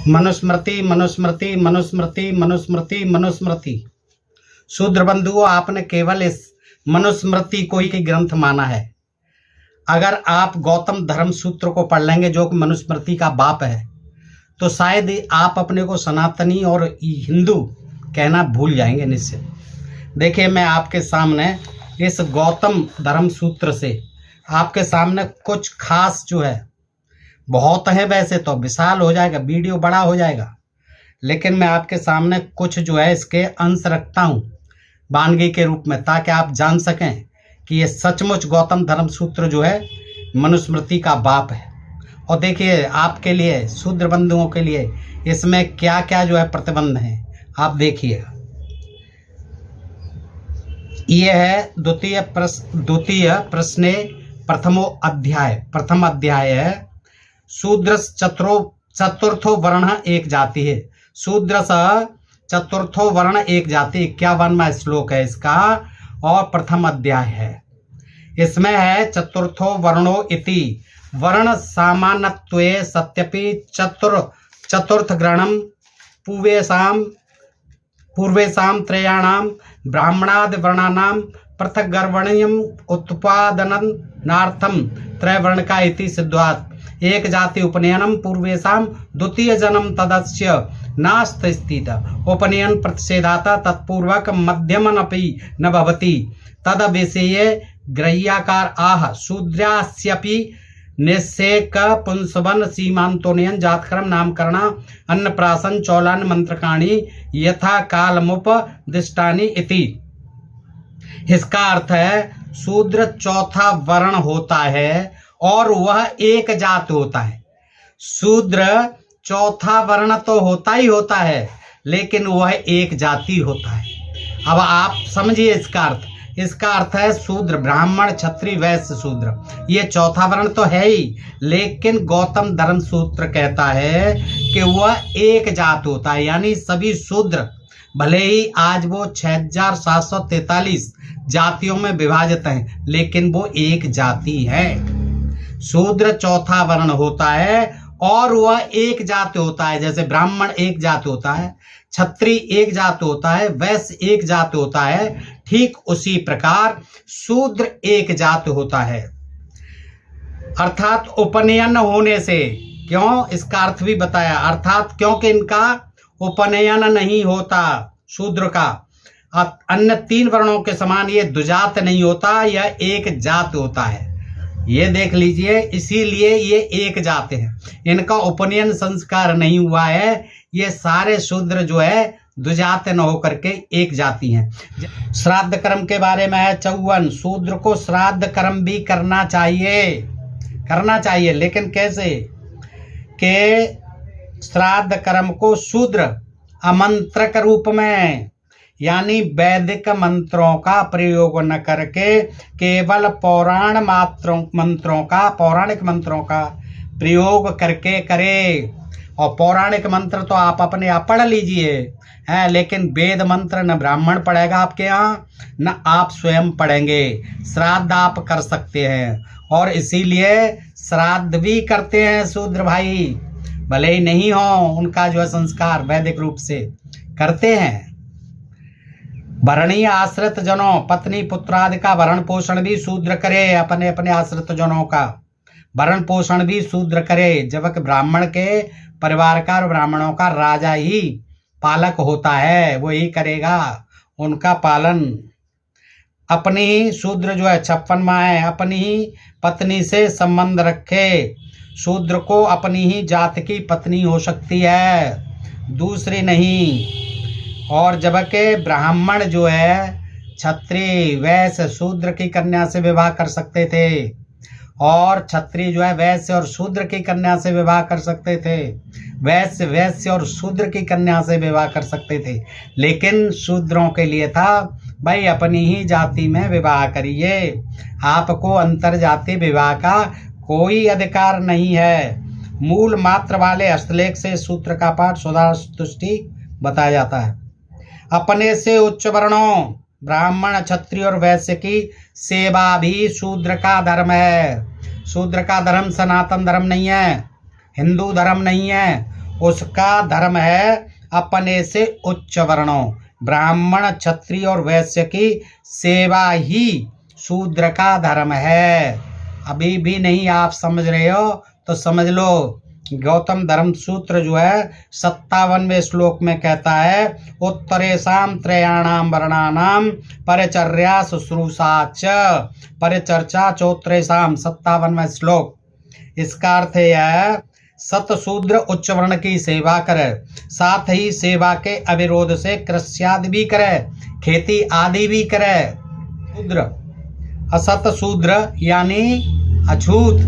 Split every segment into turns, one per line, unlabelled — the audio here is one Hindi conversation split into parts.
मनुस्मृति मनुस्मृति मनुस्मृति मनुस्मृति मनुस्मृति। शूद्र बंधुओं, आपने केवल इस मनुस्मृति को ही ग्रंथ माना है। अगर आप गौतम धर्म सूत्र को पढ़ लेंगे जो कि मनुस्मृति का बाप है, तो शायद आप अपने को सनातनी और हिंदू कहना भूल जाएंगे निश्चित। देखिए, मैं आपके सामने इस गौतम धर्म सूत्र से आपके सामने कुछ खास जो है, बहुत है वैसे तो विशाल हो जाएगा, वीडियो बड़ा हो जाएगा, लेकिन मैं आपके सामने कुछ जो है इसके अंश रखता हूँ वानगी के रूप में, ताकि आप जान सकें कि ये सचमुच गौतम धर्म सूत्र जो है मनुस्मृति का बाप है। और देखिए, आपके लिए शूद्र बंधुओं के लिए इसमें क्या क्या जो है प्रतिबंध हैं, आप देखिए। ये है द्वितीय प्रश्ने प्रथम अध्याय है। शूद्र चतुर्थो वर्ण एक जाति है। शूद्र चतुर्थो वर्ण एक जाति, 51वां श्लोक है इसका और प्रथम अध्याय है। इसमें है चतुर्थो वर्णो इति वर्ण सामान्यत्वे सत्यपि चतुर्थ ग्रहणम पूर्वेशाम त्रयाणाम ब्राह्मणादि वर्णानां पृथक गर्वण्यम उत्पादनार्थम त्रयवर्ण का इति सिद्धात् एक जाति उपनयनम पूर्वेशाम द्वितीय जन्म तदस्य नास्त स्थित उपनयन प्रतिषेधाता तत्पूर्वक मध्यमनपि न भवति तद विषये ग्रह्याकार आह शूद्रास्यपि निषेक पुंसवन सीमांतोनयन जातकर्म नामकरण अन्नप्राशन चौलान मंत्रकाणी यथा कालमुपदिष्टानि इति। इसका अर्थ है शूद्र चौथा वर्ण होता है और वह एक जात होता है। शूद्र चौथा वर्ण तो होता ही होता है, लेकिन वह एक जाति होता है। अब आप समझिए इसका अर्थ। इसका अर्थ है शूद्र, ब्राह्मण, क्षत्रिय, वैश्य, शूद्र, ये चौथा वर्ण तो है ही, लेकिन गौतम धर्म सूत्र कहता है कि वह एक जात होता है। यानी सभी शूद्र भले ही आज वो 6743 जातियों में विभाजित हैं, लेकिन वो एक जाति है। शूद्र चौथा वर्ण होता है और वह एक जाति होता है। जैसे ब्राह्मण एक जाति होता है, क्षत्रिय एक जाति होता है, वैश्य एक जाति होता है, ठीक उसी प्रकार शूद्र एक जाति होता है। अर्थात उपनयन होने से, क्यों, इसका अर्थ भी बताया, अर्थात क्योंकि इनका उपनयन नहीं होता शूद्र का, अन्य 3 वर्णों के समान ये द्विजात नहीं होता, यह एक जात होता है। ये देख लीजिए, इसीलिए ये एक जात है, इनका उपनयन संस्कार नहीं हुआ है। ये सारे शूद्र जो है द्विजात न होकर के एक जाति हैं। श्राद्ध कर्म के बारे में है 54। शूद्र को श्राद्ध कर्म भी करना चाहिए, लेकिन कैसे के श्राद्ध कर्म को शूद्र अमंत्रक रूप में, यानी वैदिक मंत्रों का प्रयोग न करके केवल पौराणिक मंत्रों का प्रयोग करके करे। और पौराणिक मंत्र तो आप अपने आप पढ़ लीजिए हैं, लेकिन वेद मंत्र न ब्राह्मण पढ़ेगा आपके यहाँ, न आप स्वयं पढ़ेंगे। श्राद्ध आप कर सकते हैं और इसीलिए श्राद्ध भी करते हैं शूद्र भाई, भले ही नहीं हो उनका जो है संस्कार वैदिक रूप से करते हैं। भरणीय आश्रित जनों, पत्नी पुत्र आदि का भरण पोषण भी शूद्र करे, अपने अपने आश्रित जनों का भरण पोषण भी शूद्र करे, जबकि ब्राह्मण के परिवार का और ब्राह्मणों का राजा ही पालक होता है, वो ही करेगा उनका पालन। अपनी ही शूद्र जो है 56वां है, अपनी ही पत्नी से संबंध रखे। शूद्र को अपनी ही जात की पत्नी हो सकती है, दूसरी नहीं। और जबकि ब्राह्मण जो है क्षत्रिय, वैश्य, शूद्र की कन्या से विवाह कर सकते थे, और क्षत्रिय जो है वैश्य और शूद्र की कन्या से विवाह कर सकते थे, वैश्य और शूद्र की कन्या से विवाह कर सकते थे। लेकिन शूद्रों के लिए था भाई अपनी ही जाति में विवाह करिए, आपको अंतर जाति विवाह का कोई अधिकार नहीं है। मूल मात्र वाले हस्तलेख से सूत्र का पाठ सुधार तुष्टि बताया जाता है। अपने से उच्च वर्णों ब्राह्मण, क्षत्रिय और वैश्य की सेवा भी शूद्र का धर्म है। शूद्र का धर्म सनातन धर्म नहीं है, हिंदू धर्म नहीं है, उसका धर्म है अपने से उच्च वर्णों ब्राह्मण क्षत्रिय और वैश्य की सेवा ही शूद्र का धर्म है। अभी भी नहीं आप समझ रहे हो तो समझ लो। गौतम धर्म सूत्र जो है 57वें श्लोक में कहता है उत्तरेषां त्रयाणाम वर्णानाम परिचर्या शुश्रूषा च परिचर्चा चौत्रेषाम 57वां श्लोक। इसका अर्थ यह है सतशूद्र उच्च वर्ण की सेवा करे, साथ ही सेवा के अविरोध से कृष्यादि भी करे, खेती आदि भी करे। शूद्र असत शूद्र यानी अछूत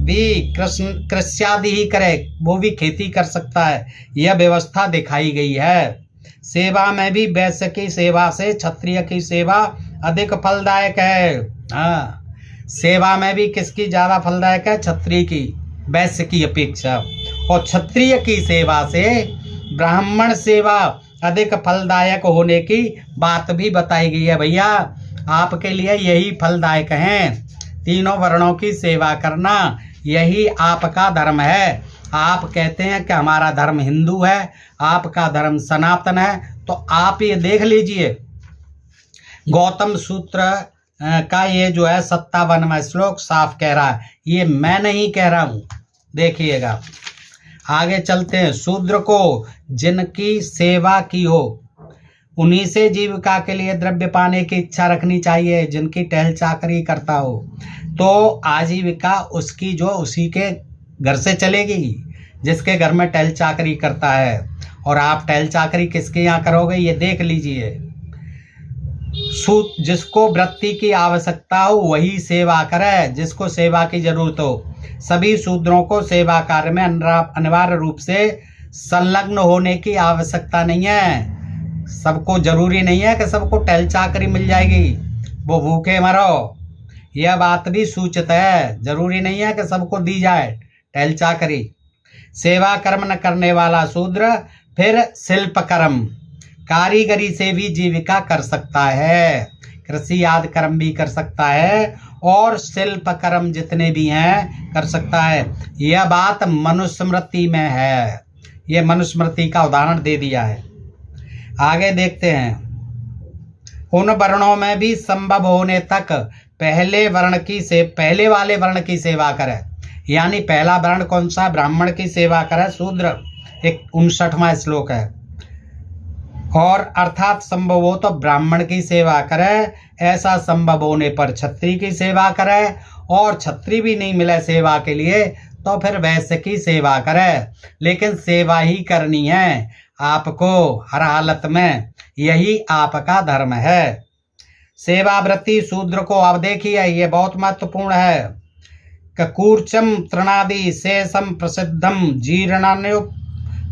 भी कृष्यादि ही करे, वो भी खेती कर सकता है। यह व्यवस्था दिखाई गई है। सेवा में भी वैश्य की सेवा से क्षत्रिय की सेवा अधिक फलदायक है। हाँ, सेवा में भी किसकी ज्यादा फलदायक है? क्षत्रिय की, वैश्य की अपेक्षा। और क्षत्रिय की सेवा से ब्राह्मण सेवा अधिक फलदायक होने की बात भी बताई गई है। भैया आपके लिए यही फलदायक हैं, तीनों वर्णों की सेवा करना, यही आपका धर्म है। आप कहते हैं कि हमारा धर्म हिंदू है, आपका धर्म सनातन है, तो आप ये देख लीजिए गौतम सूत्र का ये जो है 57वां श्लोक साफ कह रहा है, ये मैं नहीं कह रहा हूं। देखिएगा आगे चलते हैं। शूद्र को जिनकी सेवा की हो उन्हीं से जीविका के लिए द्रव्य पाने की इच्छा रखनी चाहिए। जिनकी टहल चाकरी करता हो तो आजीविका उसकी जो उसी के घर से चलेगी जिसके घर में टहल चाकरी करता है। और आप टहल चाकरी किसके यहाँ करोगे ये देख लीजिए। जिसको वृत्ति की आवश्यकता हो वही सेवा करे, जिसको सेवा की जरूरत हो। सभी शूद्रों को सेवा कार्य में अनिवार्य रूप से संलग्न होने की आवश्यकता नहीं है। सबको जरूरी नहीं है कि सबको टहल चाकरी मिल जाएगी, वो भूखे मरो, यह बात भी सूचित है। जरूरी नहीं है कि सबको दी जाए टहल चाकरी। सेवा कर्म न करने वाला शूद्र फिर शिल्प कर्म कारीगरी से भी जीविका कर सकता है, कृषि आदि कर्म भी कर सकता है और शिल्प कर्म जितने भी हैं कर सकता है। यह बात मनुस्मृति में है, यह मनुस्मृति का उदाहरण दे दिया है। आगे देखते हैं। उन वर्णों में भी संभव होने तक पहले वाले वर्ण की सेवा करे। यानी पहला वर्ण कौन सा? ब्राह्मण की सेवा करे शूद्र, 59वां श्लोक है। और अर्थात संभव हो तो ब्राह्मण की सेवा करे, ऐसा संभव होने पर क्षत्रिय की सेवा करे, और क्षत्रिय भी नहीं मिले सेवा के लिए तो फिर वैश्य की सेवा करे। लेकिन सेवा ही करनी है आपको हर हालत में, यही आपका धर्म है। सेवाव्रती शूद्र को अब देखिए, ये बहुत महत्वपूर्ण है। कूर्चम तृणादि शेषम प्रसिद्धम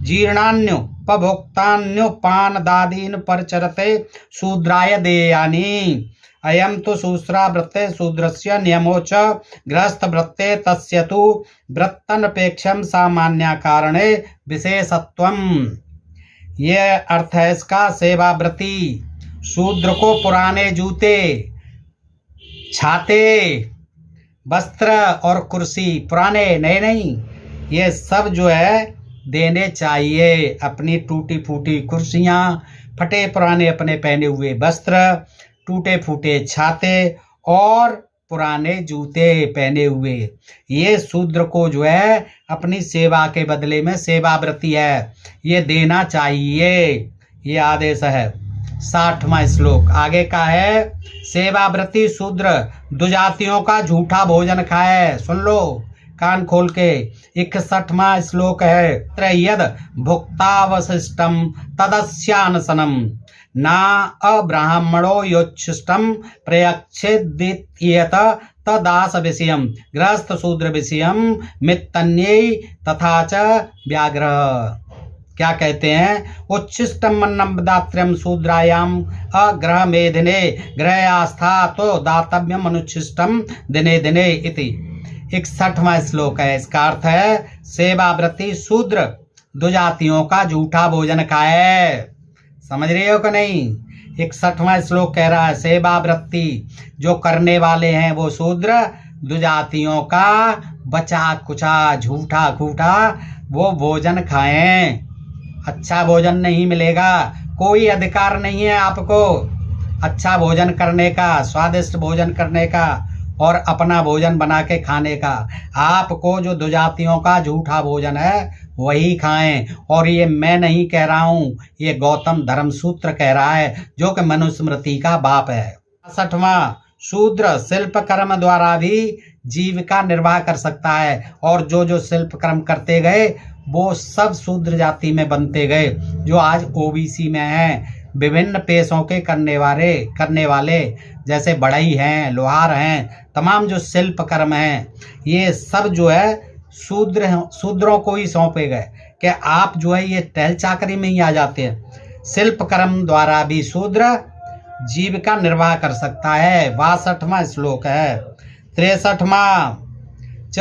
जीर्णान्योपभोक्तान्योपान दादीन परचरते शूद्राय देयानि। अयम तो शूद्रावृत्ते शूद्रस्य नियमो च गृहस्थवृत्ते तस्य तु वृत्तनपेक्षम सामान्य कारणे विशेषत्वम। ये अर्थ है इसका। सेवाव्रती शूद्र को पुराने जूते, छाते, वस्त्र और कुर्सी, पुराने नए नहीं, ये सब जो है देने चाहिए। अपनी टूटी फूटी कुर्सियाँ, फटे पुराने अपने पहने हुए वस्त्र, टूटे फूटे छाते और पुराने जूते पहने हुए, ये शूद्र को जो है अपनी सेवा के बदले में, सेवाव्रती है, ये देना चाहिए। ये आदेश है। 60वां श्लोक आगे का है। सेवाव्रती शूद्र दुजातियों का झूठा भोजन खाए। सुन लो कान खोल के। 61वां श्लोक है। यद भुक्तावशिष्टम तदस्यानसनम ना अब्राह्मणो योच्छिष्टम प्रयच्छेदित्येत तदास विषयम गृहस्थ शूद्र विषयम मित्तन्ये तथा च व्याघ्र। क्या कहते हैं? उच्छिष्टम अन्नम दात्र्यम शूद्रायाम अग्रह मेदिने ग्रह आस्था तो दातव्यम अनुच्छिष्टम दिने दिने इति। 61वां श्लोक है। इसका अर्थ है सेवाव्रती शूद्र दुजातियों का झूठा भोजन खाए। समझ रहे हो कि नहीं? 61वां श्लोक कह रहा है सेवाव्रती जो करने वाले हैं वो शूद्र दुजातियों का बचा कुचा झूठा खूटा वो भोजन खाएं। अच्छा भोजन नहीं मिलेगा, कोई अधिकार नहीं है आपको अच्छा भोजन करने का, स्वादिष्ट भोजन करने का और अपना भोजन बना के खाने का। आपको जो दुजातियों का झूठा भोजन है वही खाएं। और ये मैं नहीं कह रहा हूँ, ये गौतम धर्मसूत्र कह रहा है, जो कि मनुस्मृति का बाप है। 66वां, शूद्र शिल्प कर्म द्वारा भी जीविका निर्वाह कर सकता है। और जो जो शिल्प कर्म करते गए वो सब शूद्र जाति में बनते गए, जो आज ओबीसी में हैं। विभिन्न पेशों के करने वाले जैसे बढ़ई हैं, लोहार हैं, तमाम जो शिल्प कर्म हैं, ये सब जो है शूद्रों को ही सौंपे गए कि आप जो है ये टहल चाकरी में ही आ जाते हैं। शिल्प कर्म द्वारा भी शूद्र जीविका निर्वाह कर सकता है। 62वां श्लोक है। 63वां, च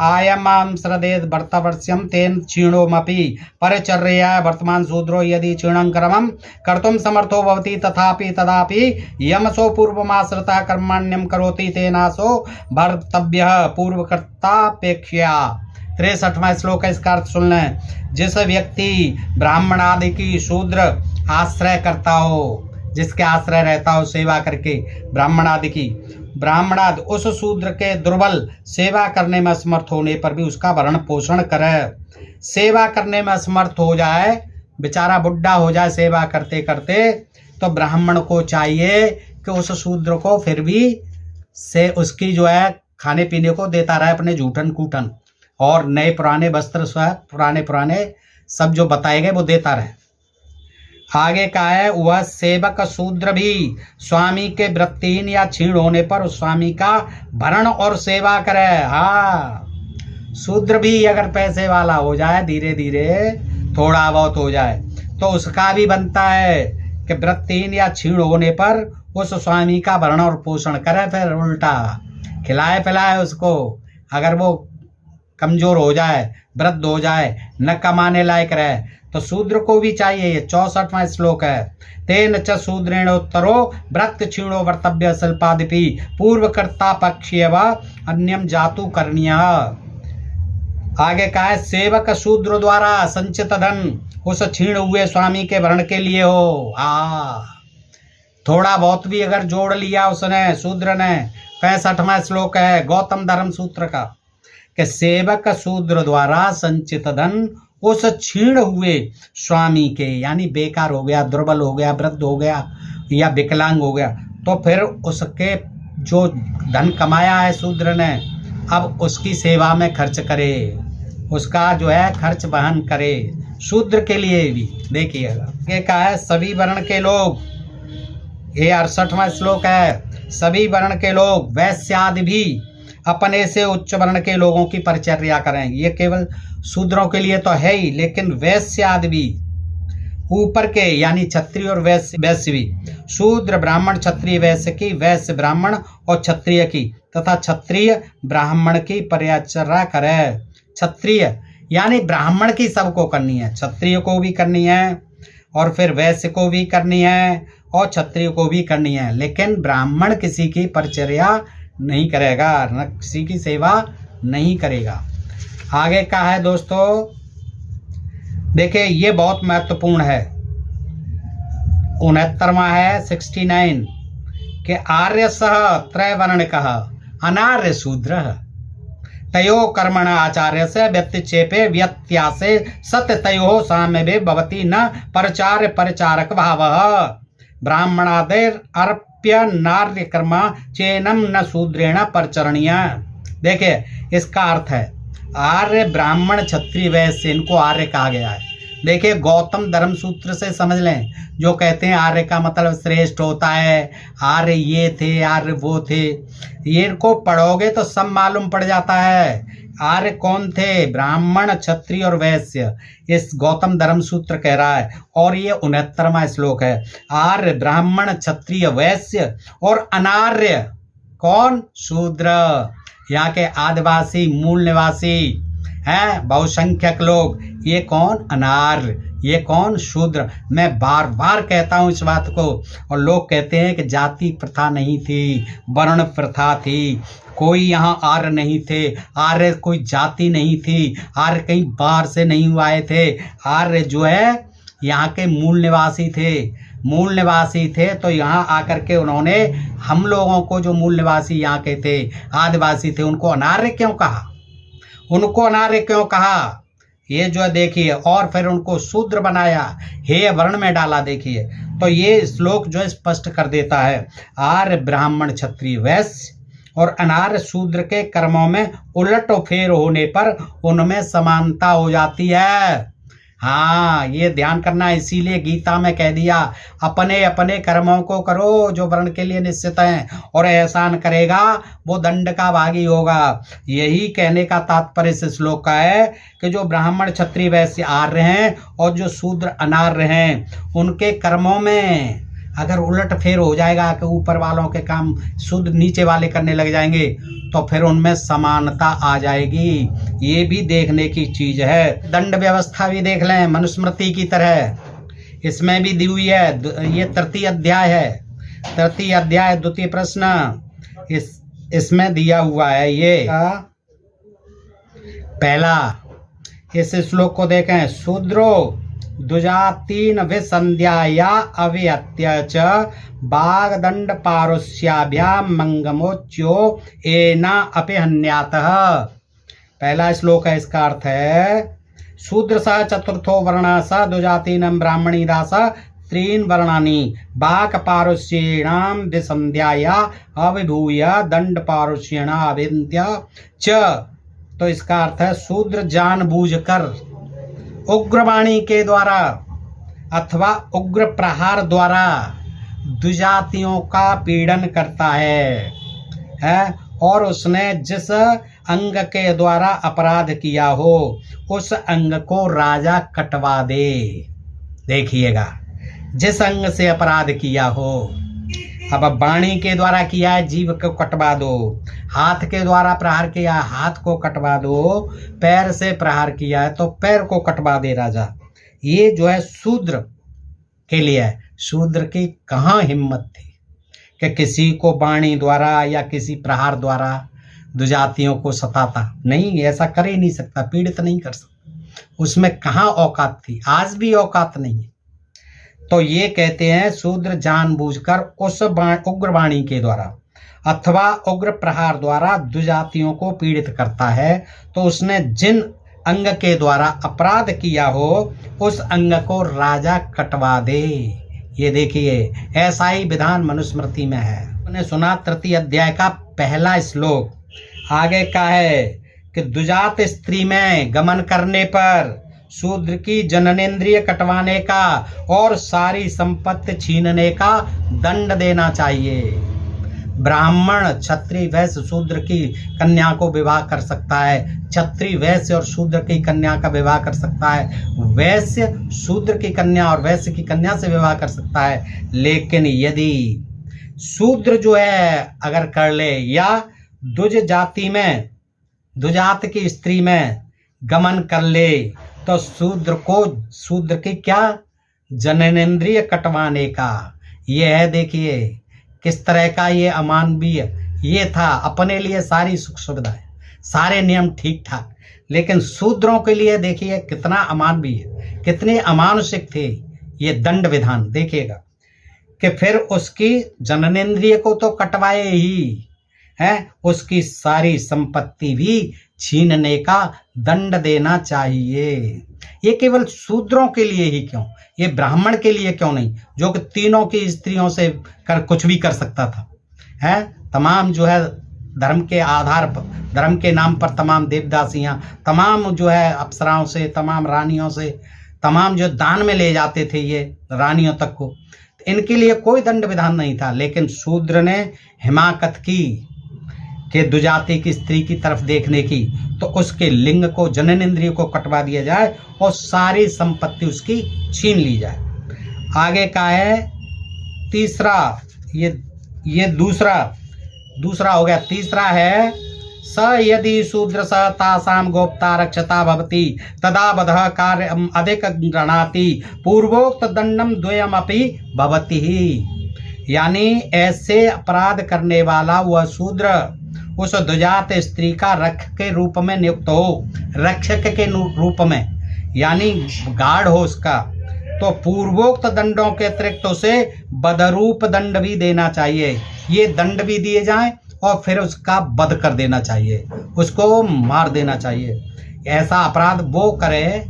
आयमां श्रदेत भर्तवर्ष्यं तेन क्षीणोमपि परिचर्या वर्तमान शूद्रो यदि क्षीणं कर्मं कर्तुं समर्थो भवति तथापि तदापि यमसो पूर्वमाश्रितः कर्मण्यं करोति तेनासो भर्तव्यः पूर्वकर्तापेक्षया। 63वां श्लोक है, इसका अर्थ सुन लें। जिस व्यक्ति ब्राह्मण आदि की शूद्र आश्रय करता हो, जिसके आश्रय रहता हो सेवा करके ब्राह्मण आदि की, ब्राह्मणाद उस शूद्र के दुर्बल सेवा करने में असमर्थ होने पर भी उसका भरण पोषण करे। सेवा करने में असमर्थ हो जाए, बेचारा बुढ़ा हो जाए सेवा करते करते, तो ब्राह्मण को चाहिए कि उस शूद्र को फिर भी से उसकी जो है खाने पीने को देता रहे, अपने जूठन कूटन और नए पुराने वस्त्र पुराने सब जो बताए गए वो देता रहे। आगे का है, वह सेवक शूद्र भी स्वामी के वृत्तिहीन या क्षीण होने पर उस स्वामी का भरण और सेवा करे। हाँ, शूद्र भी अगर पैसे वाला हो जाए, धीरे धीरे थोड़ा बहुत हो जाए, तो उसका भी बनता है कि वृत्तिहीन या क्षीण होने पर उस स्वामी का भरण और पोषण करे, फिर उल्टा खिलाए पिलाए उसको। अगर वो कमजोर हो जाए, वृद्ध हो जाए, न कमाने लायक रहे, तो शूद्र को भी चाहिए। ये 64वां श्लोक है। तेन च शूद्रेणोत्तरो व्रत क्षीणो वर्तव्य शिल्पादिपि पूर्वकर्ता पक्षीय व अन्यम जातु करणीय। आगे का है, सेवक शूद्र द्वारा संचित धन उस क्षीण हुए स्वामी के भरण के लिए हो। थोड़ा बहुत भी अगर जोड़ लिया उसने, शूद्र ने, 65वां श्लोक है गौतम धर्म सूत्र का, कि सेवक शूद्र द्वारा संचित धन उस क्षीण हुए स्वामी के, यानी बेकार हो गया, दुर्बल हो गया, वृद्ध हो गया या विकलांग हो गया, तो फिर उसके जो धन कमाया है शूद्र ने, अब उसकी सेवा में खर्च करे, उसका जो है खर्च वहन करे, शूद्र के लिए भी। देखिएगा ये कहा है, सभी वर्ण के लोग, ये 68वां श्लोक है, सभी वर्ण के लोग वैश्यादि भी अपने से उच्च वर्ण के लोगों की परिचर्या करें। ये केवल शूद्रों के लिए तो है ही, लेकिन वैश्य आदि भी ऊपर के, यानी क्षत्रिय और वैश्य भी, शूद्र ब्राह्मण क्षत्रिय वैश्य की, वैश्य ब्राह्मण और क्षत्रिय की, तथा क्षत्रिय ब्राह्मण की परिचर्या करे। क्षत्रिय यानी ब्राह्मण की सबको करनी है, क्षत्रिय को भी करनी है और फिर वैश्य को भी करनी है और क्षत्रिय को भी करनी है, लेकिन ब्राह्मण किसी की परिचर्या नहीं करेगा, न किसी की सेवा नहीं करेगा। आगे का है दोस्तों, देखिए ये बहुत महत्वपूर्ण है। 69वां है 69, कि आर्य सह त्रैवर्ण कह अनार्य शूद्र तयो कर्मण आचार्य से व्यक्तिक्षेपे व्यत्यासे सत्य तयो साम्य भी भवति न परचार्य परिचारक भाव ब्राह्मणादेर अर्प्य नार्य कर्मा चेनम न शूद्रेण परचरणीय। देखिए इसका अर्थ है, आर्य ब्राह्मण क्षत्रिय वैश्य, इनको आर्य कहा गया है। देखिए गौतम धर्म सूत्र से समझ लें, जो कहते हैं आर्य का मतलब श्रेष्ठ होता है, आर्य ये थे, आर्य वो थे, ये इनको पढ़ोगे तो सब मालूम पड़ जाता है। आर्य कौन थे? ब्राह्मण क्षत्रिय और वैश्य, इस गौतम धर्म सूत्र कह रहा है। और ये 69वां श्लोक है, आर्य ब्राह्मण क्षत्रिय वैश्य और अनार्य कौन? शूद्र, यहाँ के आदिवासी मूल निवासी हैं, बहुसंख्यक लोग, ये कौन? अनार्य, ये कौन? शूद्र। मैं बार बार कहता हूँ इस बात को, और लोग कहते हैं कि जाति प्रथा नहीं थी, वर्ण प्रथा थी। कोई यहाँ आर्य नहीं थे, आर्य कोई जाति नहीं थी, आर्य कहीं बाहर से नहीं आए थे। आर्य जो है यहाँ के मूल निवासी थे, मूल निवासी थे। तो यहाँ आकर के उन्होंने हम लोगों को, जो मूल निवासी यहाँ के थे, आदिवासी थे, उनको अनार्य क्यों कहा? उनको अनार्य क्यों कहा? ये जो है देखिए, और फिर उनको शूद्र बनाया, हे वर्ण में डाला। देखिए तो ये श्लोक जो है स्पष्ट कर देता है, आर्य ब्राह्मण क्षत्रिय वैश्य और अनार्य शूद्र के कर्मों में उलट फेर होने पर उनमें समानता हो जाती है। हाँ, ये ध्यान करना, इसीलिए गीता में कह दिया, अपने अपने कर्मों को करो जो वर्ण के लिए निश्चित हैं, और एहसान करेगा वो दंड का भागी होगा। यही कहने का तात्पर्य इस श्लोक का है कि जो ब्राह्मण क्षत्रिय वैश्य आर्य हैं और जो शूद्र अनार्य हैं, उनके कर्मों में अगर उलट फेर हो जाएगा कि ऊपर वालों के काम शुद्ध नीचे वाले करने लग जाएंगे, तो फिर उनमें समानता आ जाएगी। ये भी देखने की चीज है। दंड व्यवस्था भी देख लें मनुस्मृति की तरह, इसमें भी दी हुई है। ये तृतीय अध्याय है, तृतीय अध्याय द्वितीय प्रश्न इसमें दिया हुआ है। ये पहला, इस श्लोक को देखें, शूद्रो द्विजातीन विसंध्याया अव्यत्य च बागदंड पारुष्याभ्याम मंगमोच्यो एना अपहन्यातः। पहला श्लोक है, इसका अर्थ है शूद्र स चतुर्थो वर्ण स द्विजातीनम ब्राह्मणी दास त्रीन वर्णानि बाक पारुष्येणाम विसंध्याया अविभूय दंड पारुष्येण अविंध्य च। तो इसका अर्थ है शूद्र जानबूझकर उग्रवाणी के द्वारा अथवा उग्र प्रहार द्वारा द्विजातियों का पीड़न करता है, और उसने जिस अंग के द्वारा अपराध किया हो उस अंग को राजा कटवा दे। देखिएगा, जिस अंग से अपराध किया हो, अब वाणी के द्वारा किया है, जीभ को कटवा दो। हाथ के द्वारा प्रहार किया, हाथ को कटवा दो। पैर से प्रहार किया है तो पैर को कटवा दे राजा। ये जो है शूद्र के लिए है। शूद्र की कहाँ हिम्मत थी कि किसी को वाणी द्वारा या किसी प्रहार द्वारा दुजातियों को सताता। नहीं, ऐसा कर ही नहीं सकता, पीड़ित नहीं कर सकता। उसमें कहाँ औकात थी, आज भी औकात नहीं है। तो ये कहते हैं शूद्र जानबूझकर उस उग्रवाणी के द्वारा अथवा उग्र प्रहार द्वारा द्विजातियों को पीड़ित करता है, तो उसने जिन अंग के द्वारा अपराध किया हो उस अंग को राजा कटवा दे। ये देखिए, ऐसा ही विधान मनुस्मृति में है। आपने सुना तृतीय अध्याय का पहला श्लोक। आगे का है कि द्विजात स्त्री में गमन करने पर शूद्र की जननेंद्रिय कटवाने का और सारी संपत्ति छीनने का दंड देना चाहिए। ब्राह्मण क्षत्रिय वैश्य शूद्र की कन्या को विवाह कर सकता है, क्षत्रिय वैश्य और शूद्र की कन्या का विवाह कर सकता है, वैश्य शूद्र की कन्या और वैश्य की कन्या से विवाह कर सकता है। लेकिन यदि शूद्र जो है अगर कर ले या द्विज जाति में द्विजात की स्त्री में गमन कर ले, तो शूद्र की क्या जननेंद्रिय कटवाने का ये है। देखिए किस तरह का ये अमानवीय ये था। अपने लिए सारी सुख सुविधाएं, सारे नियम ठीक ठाक, लेकिन शूद्रों के लिए देखिए कितना अमानवीय, कितने अमानुषिक थे ये दंड विधान। देखिएगा कि फिर उसकी जननेंद्रिय को तो कटवाए ही है, उसकी सारी संपत्ति भी छीनने का दंड देना चाहिए। ये केवल शूद्रों के लिए ही क्यों, ये ब्राह्मण के लिए क्यों नहीं, जो कि तीनों की स्त्रियों से कुछ भी कर सकता था। है तमाम जो है धर्म के आधार पर, धर्म के नाम पर तमाम देवदासियां, तमाम जो है अप्सराओं से, तमाम रानियों से, तमाम जो दान में ले जाते थे ये रानियों तक को, इनके लिए कोई दंड विधान नहीं था। लेकिन शूद्र ने हिमाकत की कि दुजाति की स्त्री की तरफ देखने की, तो उसके लिंग को, जननेंद्रिय को कटवा दिया जाए और सारी संपत्ति उसकी छीन ली जाए। आगे का है तीसरा, ये दूसरा हो गया। तीसरा है स यदि शूद्र स तासाम गोप्ता रक्षता भवति तदा बधः कार्य अधिक गृणाति पूर्वोक्त दंडम द्वयमपि भवति ही। यानी ऐसे अपराध करने वाला वह शूद्र उस द्विजात स्त्री का रक्षक के रूप में नियुक्त हो, रक्षक के रूप में यानी गार्ड हो उसका, तो पूर्वोक्त दंडों के अतिरिक्त उसे बदरूप दंड भी देना चाहिए। ये दंड भी दिए जाएं और फिर उसका वध कर देना चाहिए, उसको मार देना चाहिए। ऐसा अपराध वो करे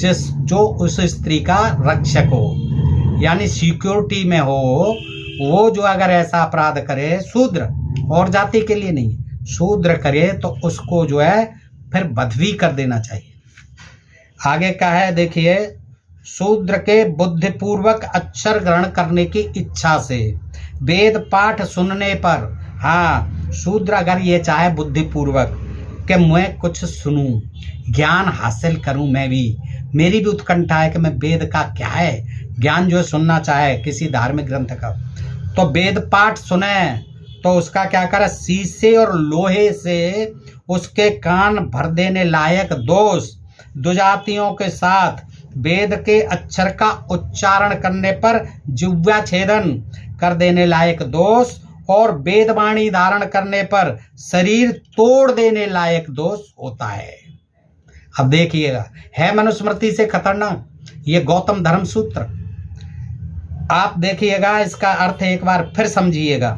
जो उस स्त्री का रक्षक हो, यानी सिक्योरिटी में हो। वो जो अगर ऐसा अपराध करे, शूद्र और जाति के लिए नहीं, शूद्र करे तो उसको जो है फिर वध भी कर देना चाहिए। आगे का है देखिए, शूद्र के बुद्धिपूर्वक अक्षर ग्रहण करने की इच्छा से वेद पाठ सुनने पर, हाँ शूद्र अगर ये चाहे बुद्धिपूर्वक कि मैं कुछ सुनूं, ज्ञान हासिल करूं, मैं भी, मेरी भी उत्कंठा है कि मैं वेद का क्या है ज्ञान जो सुनना चाहे किसी धार्मिक ग्रंथ का, तो वेद पाठ सुने तो उसका क्या करे, शीशे और लोहे से उसके कान भर देने लायक दोष, दुजातियों के साथ वेद के अक्षर का उच्चारण करने पर जिह्वा छेदन कर देने लायक दोष और वेदवाणी धारण करने पर शरीर तोड़ देने लायक दोष होता है। अब देखिएगा, है मनुस्मृति से खतरनाक ये गौतम धर्म सूत्र। आप देखिएगा, इसका अर्थ एक बार फिर समझिएगा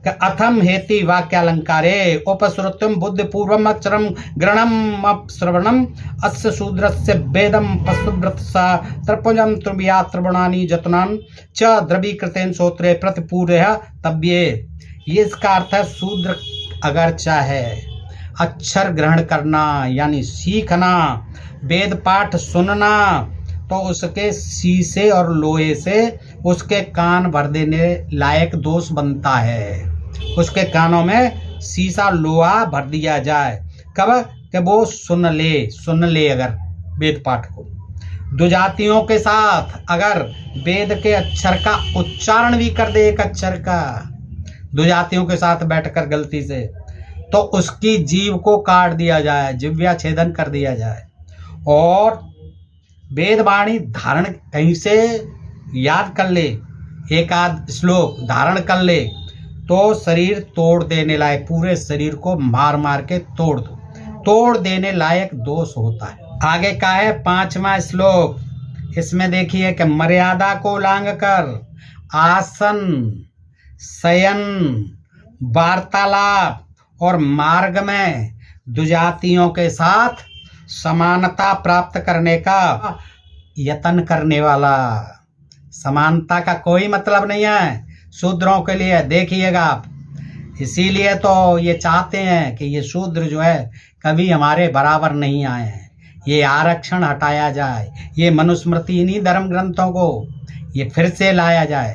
कि अथम हेति वाक्यालंकारे उपश्रुत्यम बुद्धिपूर्वम अक्षरम ग्रहणम श्रवणम अस्य शूद्रस्य वेदम पशुव्रत सा त्रिपुंजम त्रिव्या त्रिगुणानि जतनान च द्रवीकृतेन श्रोत्रे प्रतिपूर्य तव्ये। ये इसका अर्थ है, शूद्र अगर चाहे अक्षर ग्रहण करना यानी सीखना, वेद पाठ सुनना, तो उसके शीशे और लोहे से उसके कान भर देने लायक दोष बनता है। उसके कानों में शीशा लोहा भर दिया जाए, कब कि वो सुन ले अगर वेद पाठ को। दुजातियों के साथ अगर वेद के अक्षर का उच्चारण भी कर दे, एक अक्षर का दुजातियों के साथ बैठकर गलती से, तो उसकी जीभ को काट दिया जाए, जिह्वा छेदन कर दिया जाए। और वेदवाणी धारण कहीं से याद कर ले, एक आध श्लोक धारण कर ले, तो शरीर तोड़ देने लायक, पूरे शरीर को मार मार के तोड़ देने लायक दोष होता है। आगे का है 5वां श्लोक। इसमें देखिए कि मर्यादा को लांघ कर आसन, शयन, वार्तालाप और मार्ग में दुजातियों के साथ समानता प्राप्त करने का यत्न करने वाला। समानता का कोई मतलब नहीं है शूद्रों के लिए, देखिएगा आप। इसीलिए तो ये चाहते हैं कि ये शूद्र जो है कभी हमारे बराबर नहीं आए हैं, ये आरक्षण हटाया जाए, ये मनुस्मृति इन्हीं धर्म ग्रंथों को ये फिर से लाया जाए।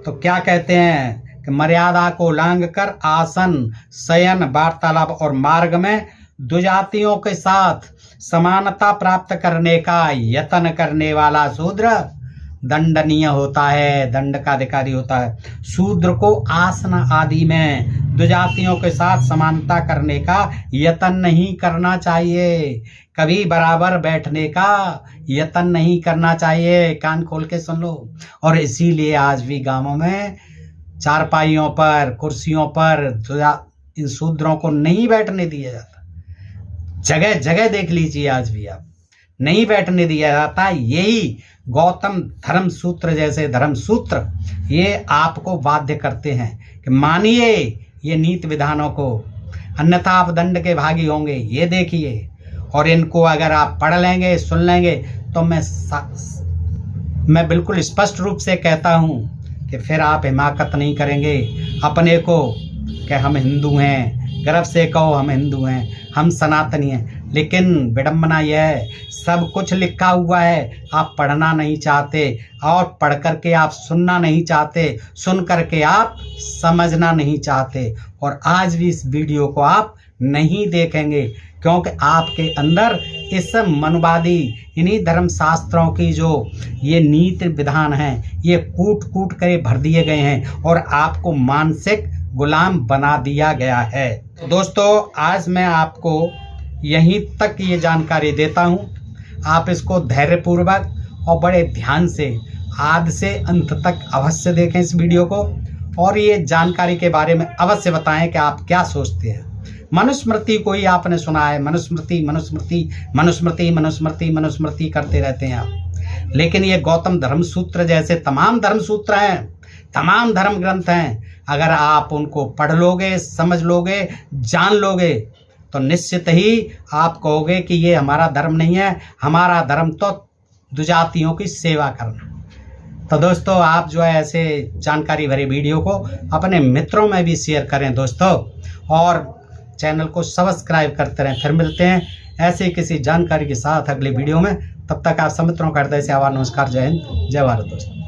तो क्या कहते हैं कि मर्यादा को लांघ कर आसन, शयन, वार्तालाप और मार्ग में दुजातियों के साथ समानता प्राप्त करने का यत्न करने वाला शूद्र दंडनीय होता है, दंड का अधिकारी होता है। शूद्र को आसन आदि में दुजातियों के साथ समानता करने का यत्न नहीं करना चाहिए, कभी बराबर बैठने का यत्न नहीं करना चाहिए। कान खोल के सुन लो। और इसीलिए आज भी गांवों में चारपाइयों पर, कुर्सियों पर इन शूद्रों को नहीं बैठने दिया जाता। जगह जगह देख लीजिए, आज भी आप नहीं बैठने दिया जाता। यही गौतम धर्म सूत्र जैसे धर्म सूत्र ये आपको बाध्य करते हैं कि मानिए ये नीति विधानों को, अन्यथा आप दंड के भागी होंगे। ये देखिए, और इनको अगर आप पढ़ लेंगे, सुन लेंगे, तो मैं बिल्कुल स्पष्ट रूप से कहता हूँ कि फिर आप हिमाकत नहीं करेंगे अपने को कि हम हिंदू हैं, गर्व से कहो हम हिंदू हैं, हम सनातनी हैं। लेकिन विडंबना यह है, सब कुछ लिखा हुआ है, आप पढ़ना नहीं चाहते, और पढ़ करके आप सुनना नहीं चाहते, सुन करके आप समझना नहीं चाहते, और आज भी इस वीडियो को आप नहीं देखेंगे क्योंकि आपके अंदर इस मनुवादी इन्हीं धर्म शास्त्रों की जो ये नीति विधान हैं ये कूट कूट कर भर दिए गए हैं और आपको मानसिक गुलाम बना दिया गया है। तो दोस्तों, आज मैं आपको यहीं तक ये जानकारी देता हूँ। आप इसको धैर्यपूर्वक और बड़े ध्यान से आदि से अंत तक अवश्य देखें इस वीडियो को, और ये जानकारी के बारे में अवश्य बताएं कि आप क्या सोचते हैं। मनुस्मृति को ही आपने सुना है, मनुस्मृति मनुस्मृति मनुस्मृति मनुस्मृति मनुस्मृति करते रहते हैं आप। लेकिन ये गौतम धर्म सूत्र जैसे तमाम धर्म सूत्र हैं, तमाम धर्म ग्रंथ हैं, अगर आप उनको पढ़ लोगे, समझ लोगे, जान लोगे तो निश्चित ही आप कहोगे कि ये हमारा धर्म नहीं है, हमारा धर्म तो दुजातियों की सेवा करना। तो दोस्तों आप जो है ऐसे जानकारी भरे वीडियो को अपने मित्रों में भी शेयर करें दोस्तों, और चैनल को सब्सक्राइब करते रहें। फिर मिलते हैं ऐसे किसी जानकारी के साथ अगले वीडियो में। तब तक आप सब मित्रों का हृदय से आभार, नमस्कार, जय हिंद, जय भारत दोस्तों।